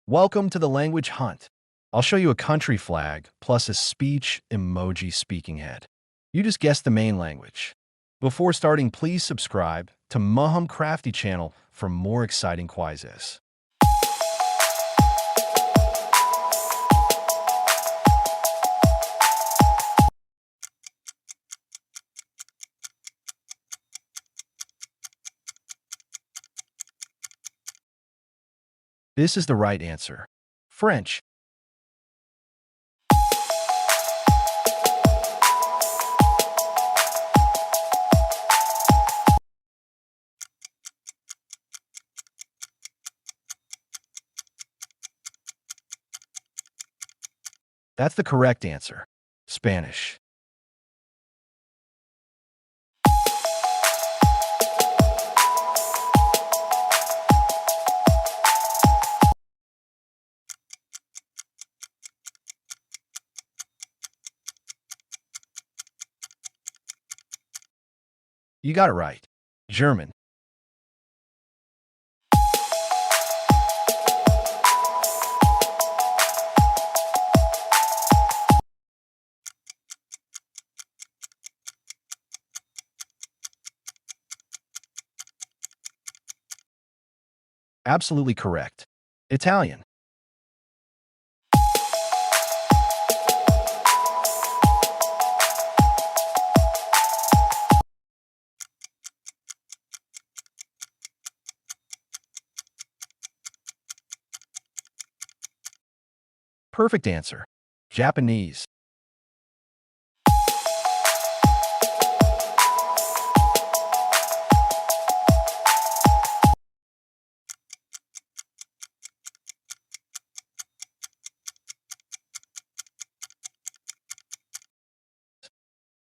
Welcome to the language hunt. I'll show you a country flag plus a speech emoji speaking head. You just guess the main language. Before starting, please subscribe to Maham Crafty channel for more exciting quizzes. This is the right answer. French. That's the correct answer. Spanish. You got it right. German. Absolutely correct. Italian. Perfect answer. Japanese.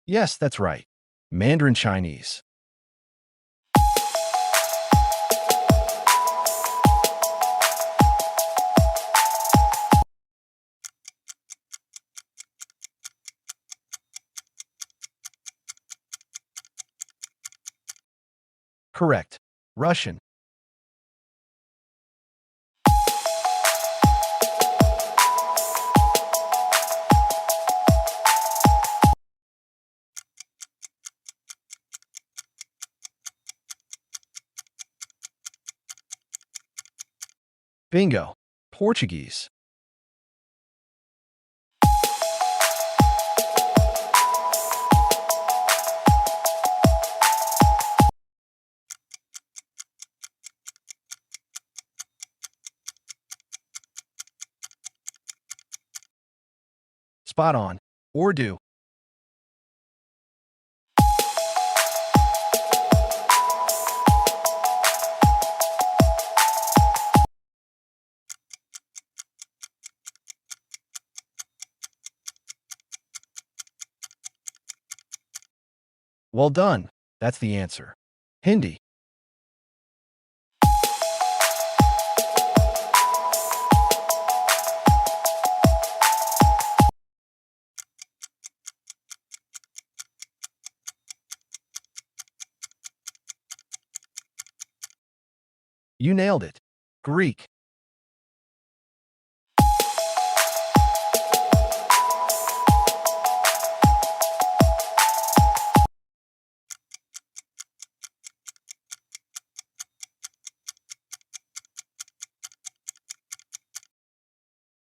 Yes, that's right. Mandarin Chinese. Correct. Russian. Bingo. Portuguese. Spot on. Urdu. Well done. That's the answer. Hindi. 'You nailed it. Greek.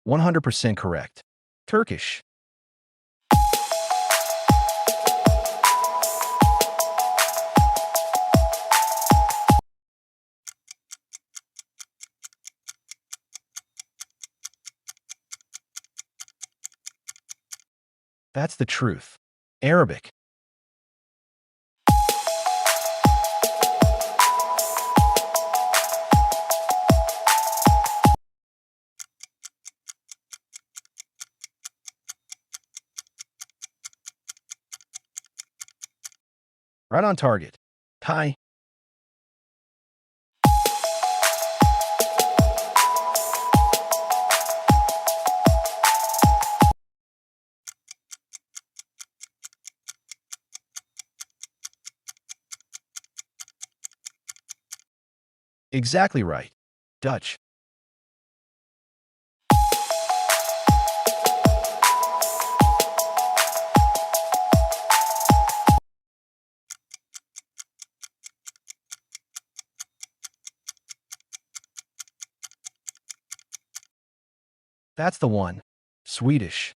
"100% correct. Turkish. That's the truth. Arabic. Right on target. Thai. Exactly right. Dutch. That's the one. Swedish.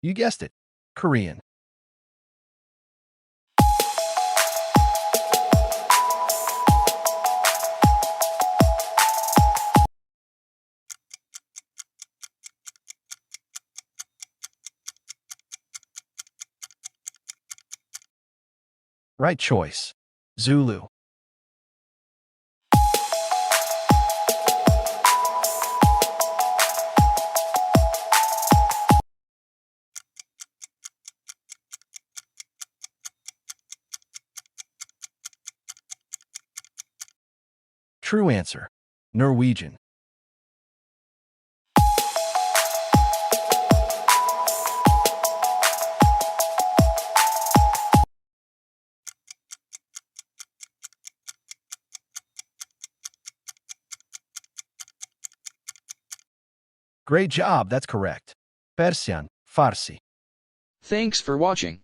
You guessed it. Korean. Right choice. Zulu. True answer. Norwegian. Great job, that's correct. Persian, Farsi. Thanks for watching.